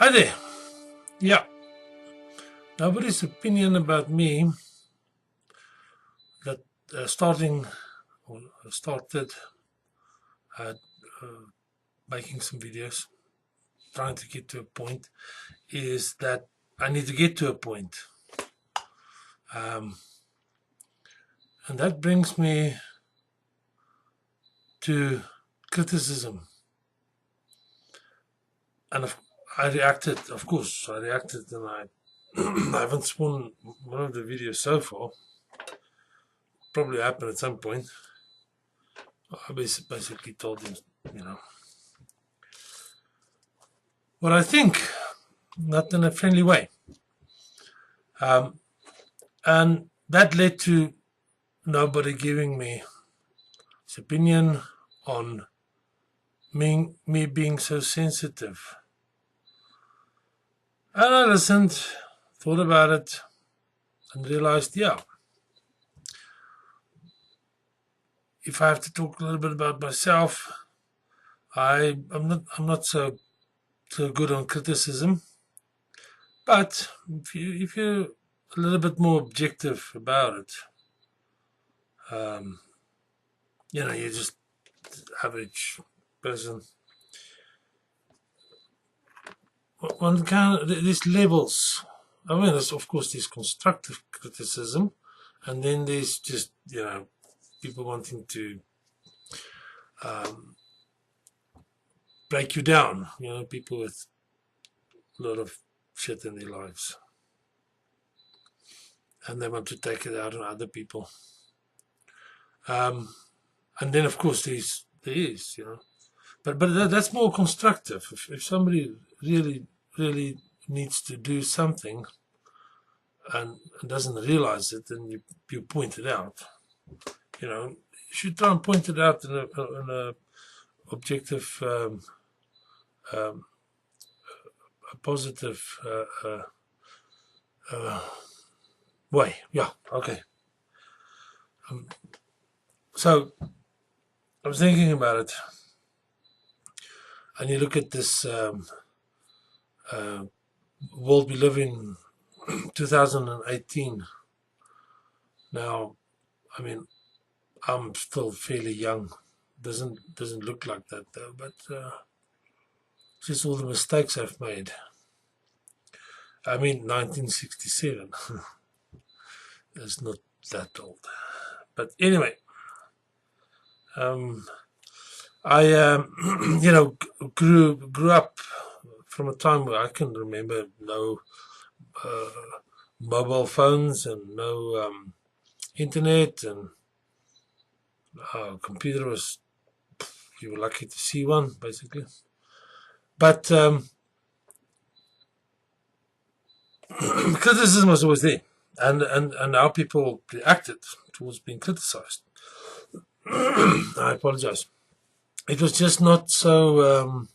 Hi there. Yeah, nobody's opinion about me that started uh, making some videos, trying to get to a point, is that I need to get to a point. And that brings me to criticism. And I reacted, of course, and I haven't spawned one of the videos so far. Probably happened at some point. I basically told him, what I think, not in a friendly way. And that led to nobody giving me his opinion on me being so sensitive. And I listened, thought about it, and realized, yeah, if I have to talk a little bit about myself, I'm not so good on criticism. But if you're a little bit more objective about it, you're just average person. One kind these levels. I mean, there's of course this constructive criticism, and then there's just people wanting to break you down. People with a lot of shit in their lives, and they want to take it out on other people. And then of course there is, but that's more constructive. If somebody really needs to do something and doesn't realize it, then you point it out. You should try and point it out in a objective, a positive way. Yeah, okay. So I was thinking about it, and you look at this world we live in, 2018. Now, I mean, I'm still fairly young. Doesn't look like that though, but just all the mistakes I've made. I mean, 1967. It's not that old, but anyway, I grew up from a time where I can remember no mobile phones and no internet, and computer was, you were lucky to see one, basically. But criticism was always there, and how people reacted towards being criticized. I apologize. It was just not so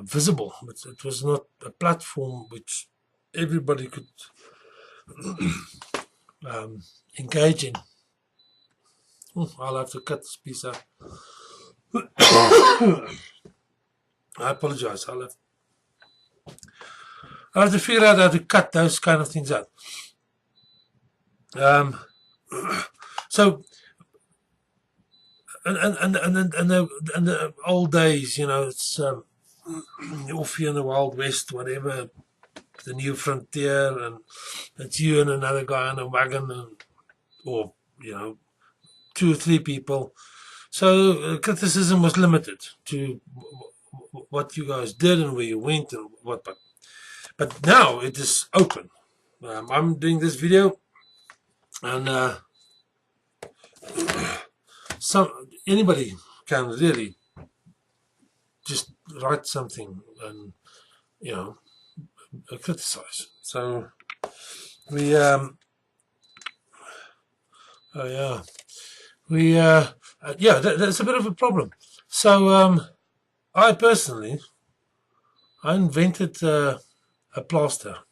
visible. It was not a platform which everybody could engage in. I'll have to cut this piece out. I apologize. I'll have to figure out how to cut those kind of things out. So, and the old days, it's off here in the Wild West, whatever, the new frontier, and it's you and another guy in a wagon, or 2 or 3 people. So criticism was limited to what you guys did and where you went and what. But now it is open. I'm doing this video, and anybody can really just write something and criticize. So we that's a bit of a problem. So I personally invented a plaster.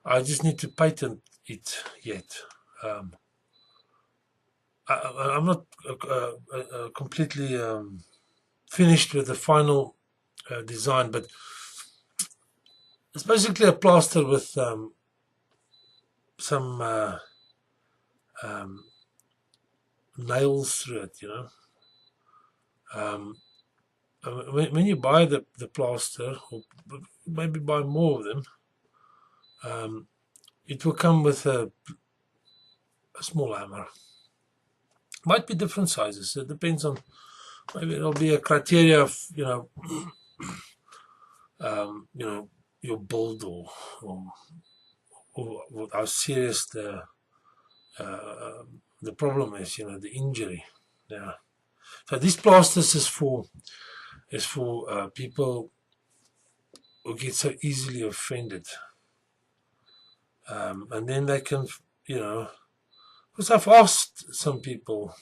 I just need to patent it yet. I'm not completely finished with the final design, but it's basically a plaster with some nails through it, you know. When you buy the plaster, or maybe buy more of them, it will come with a small hammer. Might be different sizes. It depends on, maybe it'll be a criteria of, you know, your build, or how serious the problem is, you know, the injury. Yeah. So these plasters is for people who get so easily offended, and then they can, you know, because I've asked some people,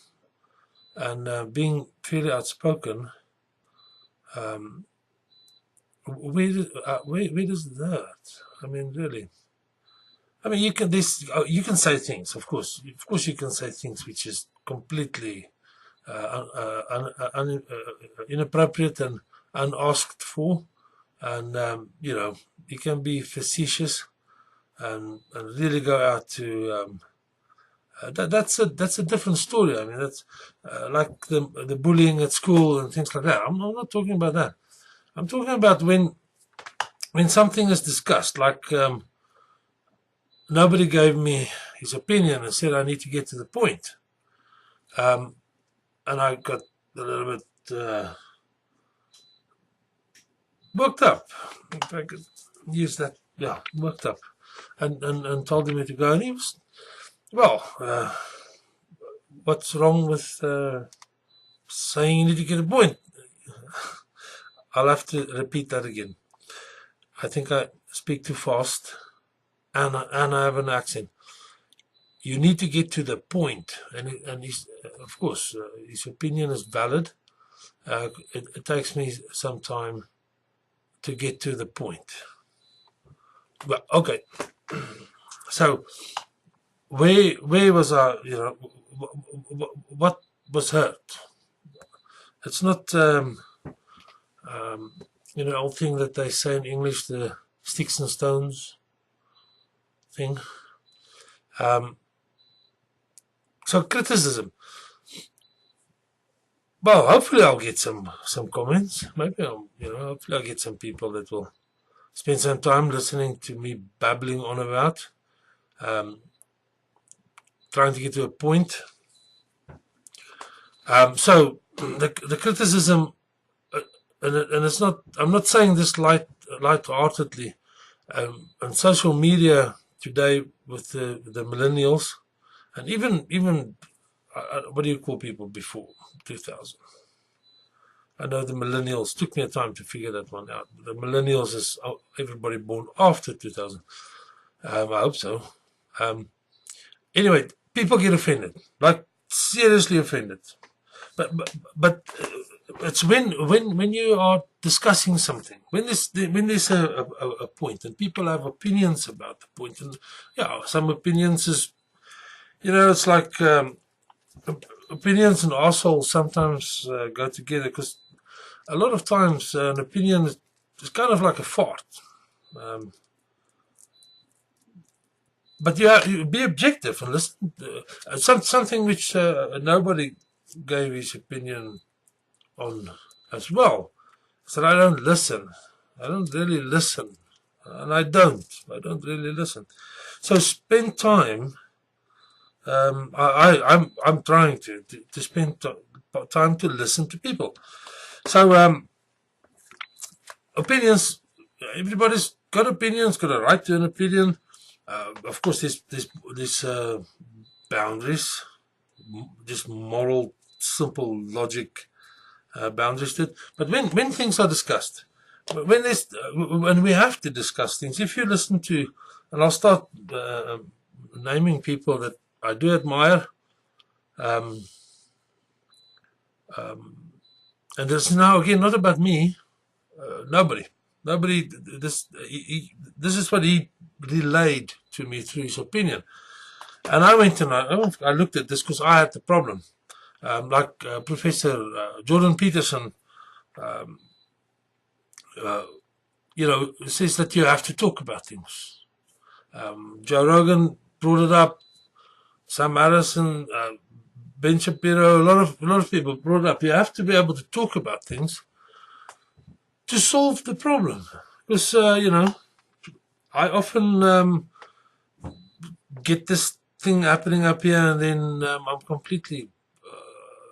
and being fairly outspoken, where does that? I mean, really. I mean, you can say things, of course you can say things which is completely inappropriate and unasked for, and you know, you can be facetious and really go out to that's a different story. I mean, that's like the bullying at school and things like that. I'm not talking about that. I'm talking about when something is discussed, like nobody gave me his opinion and said I need to get to the point. And I got a little bit worked up, if I could use that. Yeah, worked up, and told him where to go. And he was, well, what's wrong with saying you need to get a point? I'll have to repeat that again. I think I speak too fast, and I have an accent. You need to get to the point, and he's, of course, his opinion is valid. It takes me some time to get to the point. But okay, so where was I? You know, what was hurt? It's not you know, old thing that they say in English, the sticks and stones thing. So criticism. Well, hopefully I'll get some comments. Maybe hopefully I'll get some people that will spend some time listening to me babbling on about, trying to get to a point. So the criticism, and it's not. I'm not saying this light-heartedly. On social media today, with the millennials, and even what do you call people before 2000? I know the millennials, took me a time to figure that one out. The millennials is everybody born after 2000. I hope so. Anyway, people get offended, like seriously offended. But it's when you are discussing something, when there's a point, and people have opinions about the point, and yeah, some opinions is, you know, it's like opinions and arseholes sometimes go together, because a lot of times an opinion is kind of like a fart. But you be objective and listen. Something which nobody gave his opinion on as well. So I don't listen. I don't really listen, and I don't really listen. So spend time. I'm trying to spend time to listen to people. So opinions. Everybody's got opinions. Got a right to an opinion. Of course, there's boundaries, just moral, simple logic boundaries to it. But when things are discussed, when we have to discuss things, if you listen to, and I'll start naming people that I do admire, and this is now again not about me. Nobody. This is what he relayed to me through his opinion, and I went and I looked at this because I had the problem. Like Professor Jordan Peterson says that you have to talk about things. Joe Rogan brought it up. Sam Harrison, Ben Shapiro, a lot of people brought it up. You have to be able to talk about things to solve the problem. Because I often get this thing happening up here, and then I'm completely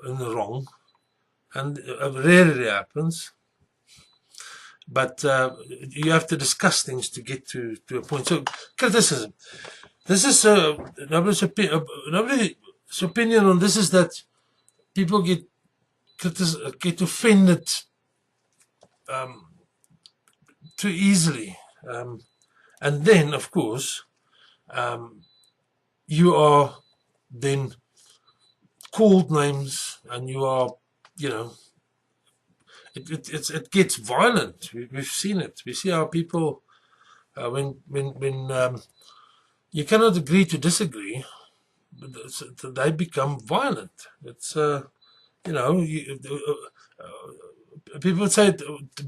in the wrong, and it rarely happens. But you have to discuss things to get to a point. So criticism. This is nobody's opinion on this is that people get offended too easily, and then of course you are then called names, and you are, it gets violent. We've seen it. We see how people when you cannot agree to disagree, they become violent. It's people say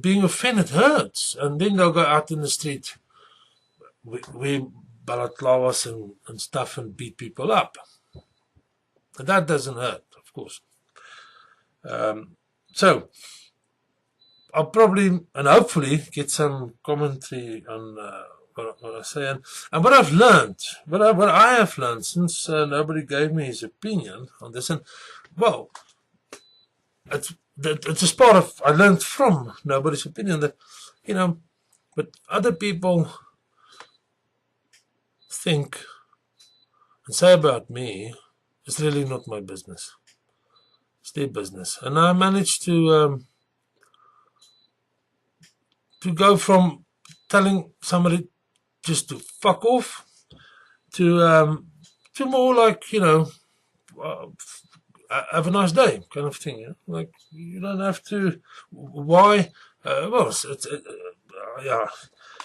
being offended hurts, and then they'll go out in the street, wear balaclavas and stuff, and beat people up. But that doesn't hurt, of course. So I'll probably and hopefully get some commentary on what I say, and what I've learned, what I have learned since nobody gave me his opinion on this, and well, it's a part of I learned from nobody's opinion that but other people think and say about me, it's really not my business. It's their business, and I managed to go from telling somebody just to fuck off to more like have a nice day kind of thing. Like you don't have to. Why? Well, yeah.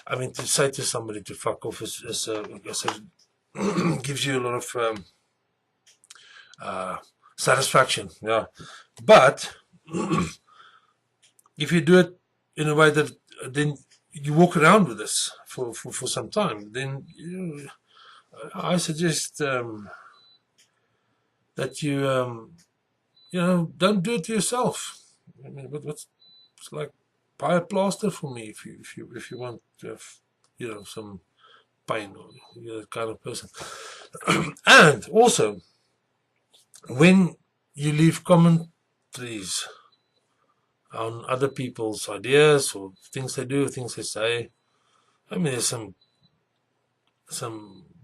I mean, to say to somebody to fuck off is gives you a lot of satisfaction. Yeah, but if you do it in a way that then you walk around with this for some time, then I suggest that you don't do it to yourself. I mean, it's like buy a plaster for me if you want to have some pain, or you're that kind of person. And also, when you leave commentaries on other people's ideas or things they do, things they say, I mean, there's some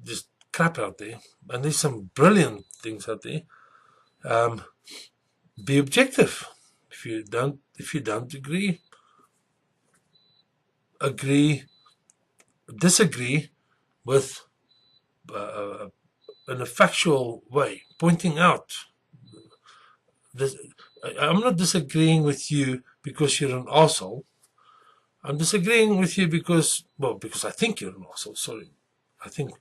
just crap out there, and there's some brilliant things out there. Be objective. If you don't disagree with in a factual way, pointing out this. I'm not disagreeing with you because you're an arsehole. I'm disagreeing with you because I think you're an arsehole. Sorry, I think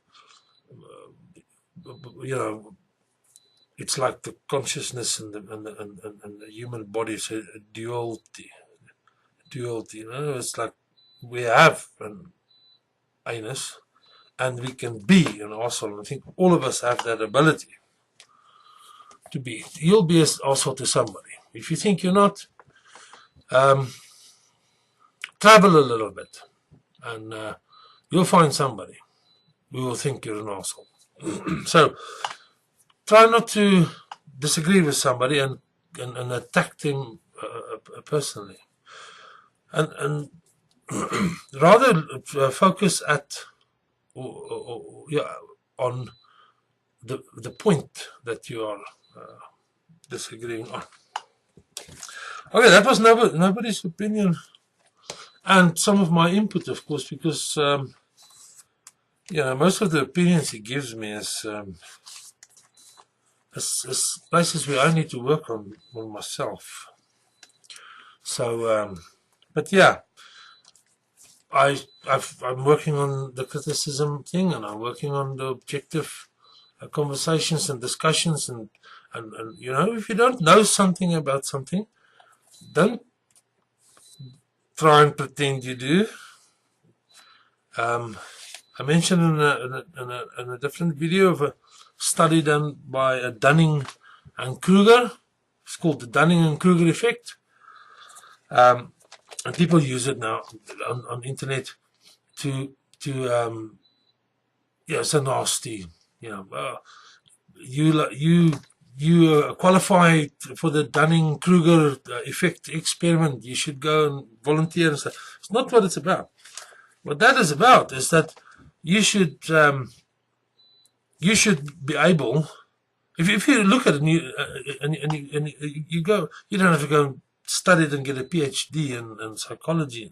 it's like the consciousness and the human body is a duality. It's like we have an anus, and we can be an arsehole. I think all of us have that ability to be. You'll be an arsehole to somebody. If you think you're not, travel a little bit, and you'll find somebody who will think you're an arsehole. So try not to disagree with somebody and attack them personally, and rather focus on the point that you are disagreeing on. Okay, that was nobody's opinion, and some of my input, of course, because most of the opinions he gives me is places where I need to work on myself. So, but yeah, I'm working on the criticism thing, and I'm working on the objective conversations and discussions, and if you don't know something about something, don't try and pretend you do. I mentioned in a different video of a study done by Dunning and Kruger. It's called the Dunning and Kruger effect. And people use it now on internet to yeah, it's a nasty, you know, you qualify for the Dunning-Kruger effect experiment. You should go and volunteer and stuff. It's not what it's about. What that is about is that you should be able, if you look at it and you go, you don't have to go and study it and get a PhD in psychology.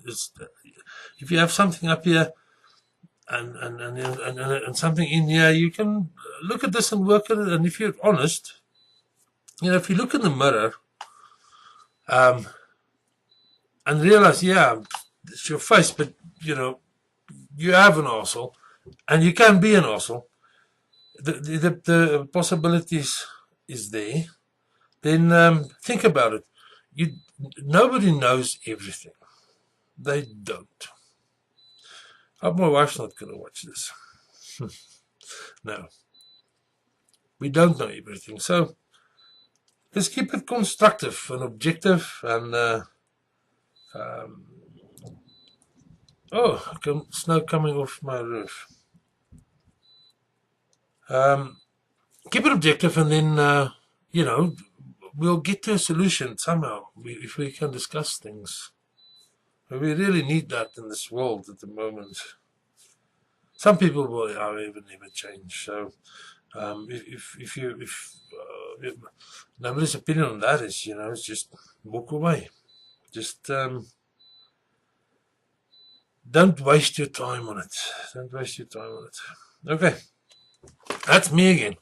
If you have something up here and something in here, you can look at this and work at it. And if you're honest, you know, if you look in the mirror and realize, yeah, it's your face, but you know, you have an arsehole, and you can be an arsehole. The possibilities is there. Then think about it. Nobody knows everything. They don't. I hope my wife's not going to watch this. No. We don't know everything. So let's keep it constructive and objective. And oh, snow coming off my roof. Keep it objective, and then you know, we'll get to a solution somehow if we can discuss things. We really need that in this world at the moment. Some people will, however, never change. So if nobody's opinion on that is, you know, it's just walk away. Just don't waste your time on it. Don't waste your time on it. Okay, that's me again.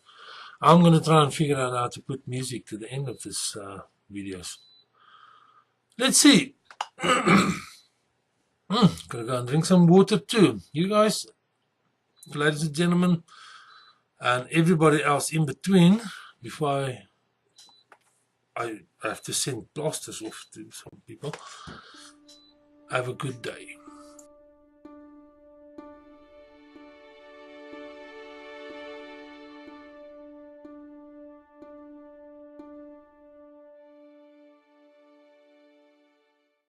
I'm going to try and figure out how to put music to the end of this videos. Let's see. Gotta go and drink some water too. You guys, ladies and gentlemen, and everybody else in between, before I have to send plasters off to some people, have a good day.